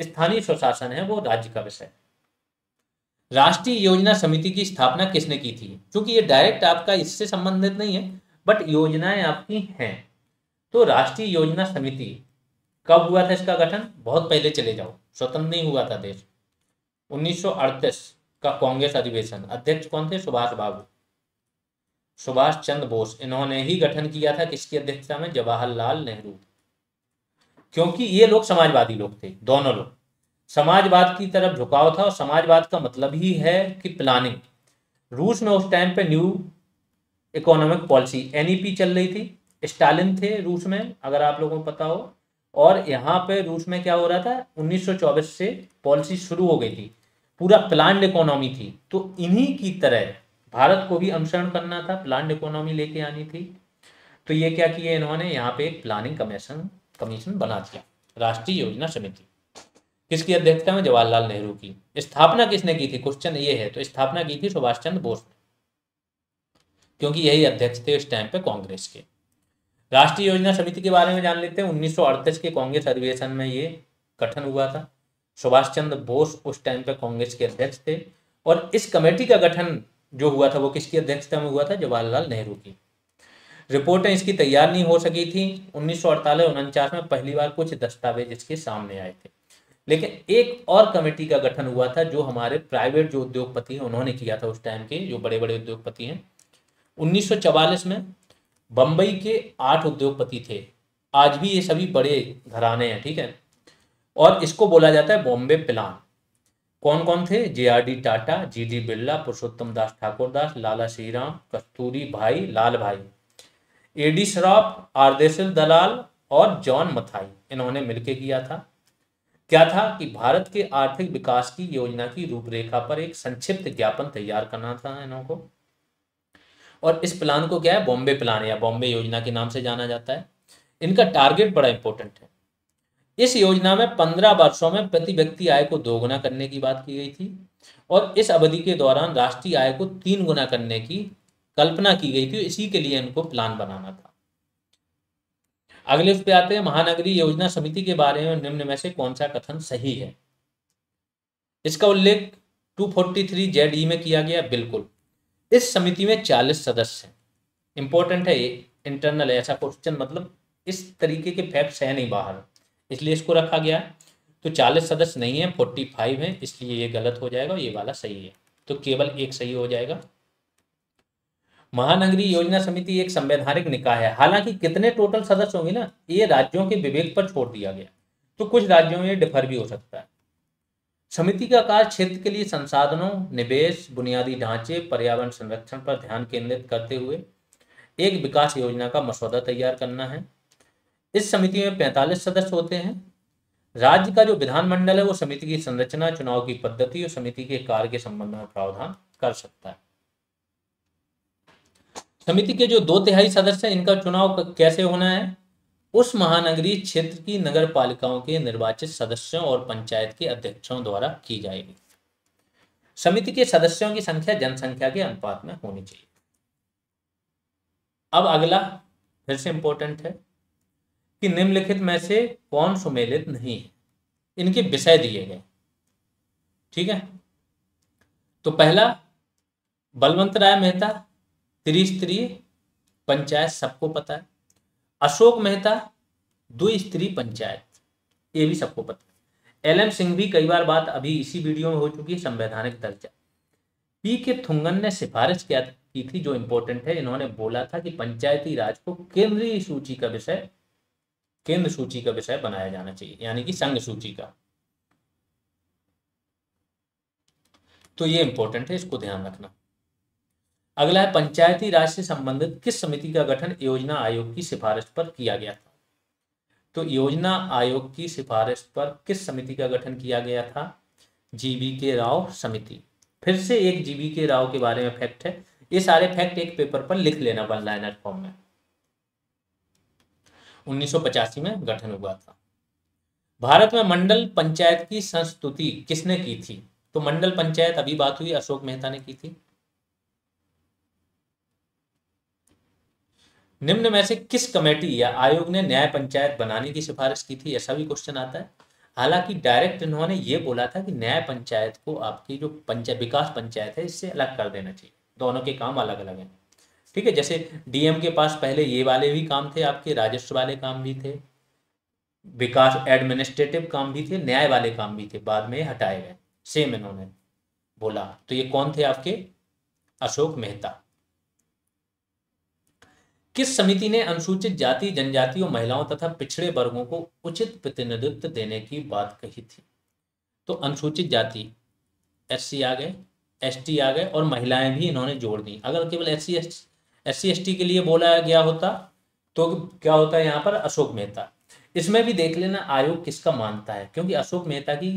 S1: स्थानीय स्वशासन है वो राज्य का विषय। राष्ट्रीय योजना समिति की स्थापना किसने की थी, क्योंकि ये डायरेक्ट आपका इससे संबंधित नहीं है बट योजनाएं आपकी हैं। तो राष्ट्रीय योजना समिति कब हुआ था इसका गठन, बहुत पहले चले जाओ, स्वतंत्र नहीं हुआ था देश। 1938 का कांग्रेस अधिवेशन, अध्यक्ष कौन थे, सुभाष बाबू, सुभाष चंद्र बोस, इन्होंने ही गठन किया था। किसकी अध्यक्षता में, जवाहरलाल नेहरू। क्योंकि ये लोग समाजवादी लोग थे, दोनों लोग समाजवाद की तरफ झुकाव था। और समाजवाद का मतलब ही है कि प्लानिंग। रूस में उस टाइम पे न्यू इकोनॉमिक पॉलिसी NEP चल रही थी। स्टालिन थे रूस में, अगर आप लोगों को पता हो। और यहाँ पे रूस में क्या हो रहा था, 1924 से पॉलिसी शुरू हो गई थी, पूरा प्लान्ड इकोनॉमी थी। तो इन्हीं की तरह भारत को भी अनुसरण करना था, प्लान्ड इकोनॉमी लेके आनी थी। तो ये क्या किए इन्होंने, यहाँ पे एक प्लानिंग कमीशन बना दिया, राष्ट्रीय योजना समिति। किसकी अध्यक्षता में, जवाहरलाल नेहरू की। स्थापना किसने की थी, क्वेश्चन ये है। तो स्थापना की थी सुभाष चंद्र बोस, क्योंकि यही अध्यक्ष थे इस टाइम पे कांग्रेस के। राष्ट्रीय योजना समिति के बारे में जान लेते हैं। 1938 के कांग्रेस अधिवेशन में ये गठन हुआ था। सुभाष चंद्र बोस उस टाइम पे कांग्रेस के अध्यक्ष थे। और इस कमेटी का गठन जो हुआ था वो किसकी अध्यक्षता में हुआ था, जवाहरलाल नेहरू की। रिपोर्टें इसकी तैयार नहीं हो सकी थी। 1948-49 में पहली बार कुछ दस्तावेज इसके सामने आए थे। लेकिन एक और कमेटी का गठन हुआ था जो हमारे प्राइवेट जो उद्योगपति हैं उन्होंने किया था, उस टाइम के जो बड़े बड़े उद्योगपति हैं। 1944 में बंबई के 8 उद्योगपति थे, आज भी ये सभी बड़े घराने हैं, ठीक है। और इसको बोला जाता है बॉम्बे प्लान। कौन कौन थे, JRD टाटा, GD बिरला, पुरुषोत्तम दास ठाकुरदास, लाला श्रीराम, कस्तूरी भाई, लाल भाई, AD श्रॉफ, आरदेशिल दलाल और जॉन मथाई, इन्होंने मिलकर किया था। क्या था कि भारत के आर्थिक विकास की योजना की रूपरेखा पर एक संक्षिप्त ज्ञापन तैयार करना था इन्हों को। और इस प्लान को क्या है, बॉम्बे प्लान या बॉम्बे योजना के नाम से जाना जाता है। इनका टारगेट बड़ा इंपॉर्टेंट है। इस योजना में 15 वर्षों में प्रति व्यक्ति आय को 2 गुना करने की बात की गई थी। और इस अवधि के दौरान राष्ट्रीय आय को 3 गुना करने की कल्पना की गई थी। इसी के लिए इनको प्लान बनाना था। अगले उस पे आते हैं, महानगरीय योजना समिति के बारे में निम्न में से कौन सा कथन सही है। इसका उल्लेख 243 ZE में किया गया, बिल्कुल। इस समिति में 40 सदस्य हैं। इंपॉर्टेंट है ये, इंटरनल है, ऐसा क्वेश्चन मतलब इस तरीके के फैक्ट्स है नहीं बाहर, इसलिए इसको रखा गया। तो 40 सदस्य नहीं है, 45 हैं, इसलिए ये गलत हो जाएगा, ये वाला सही है। तो केवल एक सही हो जाएगा। महानगरीय योजना समिति एक संवैधानिक निकाय है। हालांकि कितने टोटल सदस्य होंगे ना, ये राज्यों के विवेक पर छोड़ दिया गया। तो कुछ राज्यों में डिफर भी हो सकता है। समिति का कार्य क्षेत्र के लिए संसाधनों, निवेश, बुनियादी ढांचे, पर्यावरण संरक्षण पर ध्यान केंद्रित करते हुए एक विकास योजना का मसौदा तैयार करना है। इस समिति में 45 सदस्य होते हैं। राज्य का जो विधानमंडल है वो समिति की संरचना, चुनाव की पद्धति और समिति के कार्य के संबंध में प्रावधान कर सकता है। समिति के जो 2/3 सदस्य हैं, इनका चुनाव कैसे होना है, उस महानगरीय क्षेत्र की नगर पालिकाओं के निर्वाचित सदस्यों और पंचायत के अध्यक्षों द्वारा की जाएगी। समिति के सदस्यों की संख्या जनसंख्या के अनुपात में होनी चाहिए। अब अगला फिर से इंपॉर्टेंट है कि निम्नलिखित में से कौन सुमेलित नहीं है। इनके विषय दिए गए, ठीक है। तो पहला बलवंत राय मेहता त्रिस्तरीय पंचायत, सबको पता है। अशोक मेहता द्विस्तरीय पंचायत, ये भी सबको पता है। LM सिंह भी कई बार बात अभी इसी वीडियो में हो चुकी है, संवैधानिक दर्जा। PK थुंगन ने सिफारिश क्या की थी जो इंपॉर्टेंट है, इन्होंने बोला था कि पंचायती राज को केंद्रीय सूची का विषय, केंद्र सूची का विषय बनाया जाना चाहिए, यानी कि संघ सूची का। तो ये इंपॉर्टेंट है, इसको ध्यान रखना। अगला है पंचायती राज से संबंधित किस समिति का गठन योजना आयोग की सिफारिश पर किया गया था। तो योजना आयोग की सिफारिश पर किस समिति का गठन किया गया था? GBK राव समिति। फिर से एक GBK राव के बारे में फैक्ट है, ये सारे फैक्ट एक पेपर पर लिख लेना वन लाइनर फॉर्म में। 1985 में गठन हुआ था। भारत में मंडल पंचायत की संस्तुति किसने की थी? तो मंडल पंचायत अभी बात हुई, अशोक मेहता ने की थी। निम्न में से किस कमेटी या आयोग ने न्याय पंचायत बनाने की सिफारिश की थी? ऐसा भी क्वेश्चन आता है। हालांकि डायरेक्ट इन्होंने ये बोला था कि न्याय पंचायत को आपकी जो पंचायत विकास पंचायत है इससे अलग कर देना चाहिए, दोनों के काम अलग अलग हैं। ठीक है, जैसे DM के पास पहले ये वाले भी काम थे, आपके राजस्व वाले काम भी थे, विकास एडमिनिस्ट्रेटिव काम भी थे, न्याय वाले काम भी थे, बाद में हटाए गए, सेम इन्होंने बोला। तो ये कौन थे आपके? अशोक मेहता। किस समिति ने अनुसूचित जाति, जनजाति और महिलाओं तथा पिछड़े वर्गों को उचित प्रतिनिधित्व देने की बात कही थी? तो अनुसूचित जाति SC आ गए, ST आ गए और महिलाएं भी इन्होंने जोड़ दी। अगर केवल SC ST के लिए बोला गया होता तो क्या होता है यहाँ पर? अशोक मेहता। इसमें भी देख लेना आयोग किसका मानता है, क्योंकि अशोक मेहता की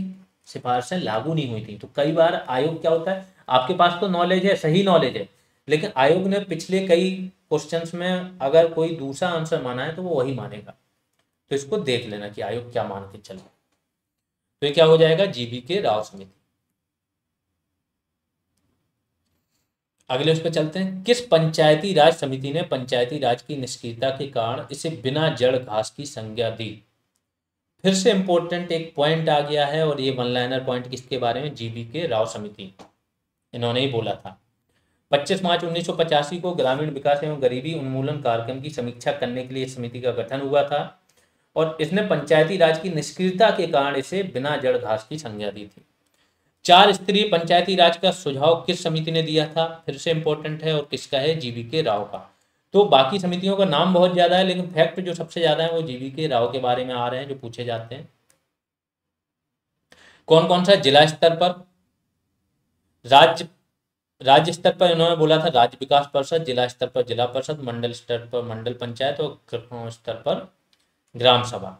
S1: सिफारिशें लागू नहीं हुई थी। तो कई बार आयोग क्या होता है, आपके पास तो नॉलेज है, सही नॉलेज है, लेकिन आयोग ने पिछले कई क्वेश्चंस में अगर कोई दूसरा आंसर माना है तो वो वही मानेगा। तो इसको देख लेना कि आयोग क्या मान के चले। तो ये क्या हो जाएगा? GBK राव समिति। अगले उस पर चलते हैं। किस पंचायती राज समिति ने पंचायती राज की निष्क्रियता के कारण इसे बिना जड़ घास की संज्ञा दी? फिर से इंपॉर्टेंट एक पॉइंट आ गया है, और ये वन लाइनर पॉइंट किसके बारे में? GBK राव समिति, इन्होंने ही बोला था। 25 मार्च 1985 को ग्रामीण विकास एवं गरीबी उन्मूलन कार्यक्रम की समीक्षा करने के लिए समिति का गठन हुआ था, और इसने पंचायती राज की निष्क्रियता के कारण इसे बिना जड़ घास की संज्ञा दी थी। 4 स्तरीय पंचायती राज का सुझाव किस समिति ने दिया था? फिर से इंपॉर्टेंट है, और किसका है? GBK राव का। तो बाकी समितियों का नाम बहुत ज्यादा है, लेकिन फैक्ट जो सबसे ज्यादा है वो GBK राव के बारे में आ रहे हैं जो पूछे जाते हैं। कौन कौन सा? जिला स्तर पर, राज्य स्तर पर इन्होंने बोला था राज्य विकास परिषद, जिला स्तर पर जिला परिषद, मंडल स्तर पर मंडल पंचायत, और स्तर पर ग्राम सभा।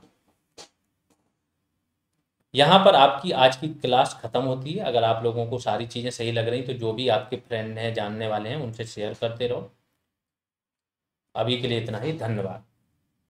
S1: यहाँ पर आपकी आज की क्लास खत्म होती है। अगर आप लोगों को सारी चीजें सही लग रही तो जो भी आपके फ्रेंड हैं, जानने वाले हैं, उनसे शेयर करते रहो। अभी के लिए इतना ही, धन्यवाद।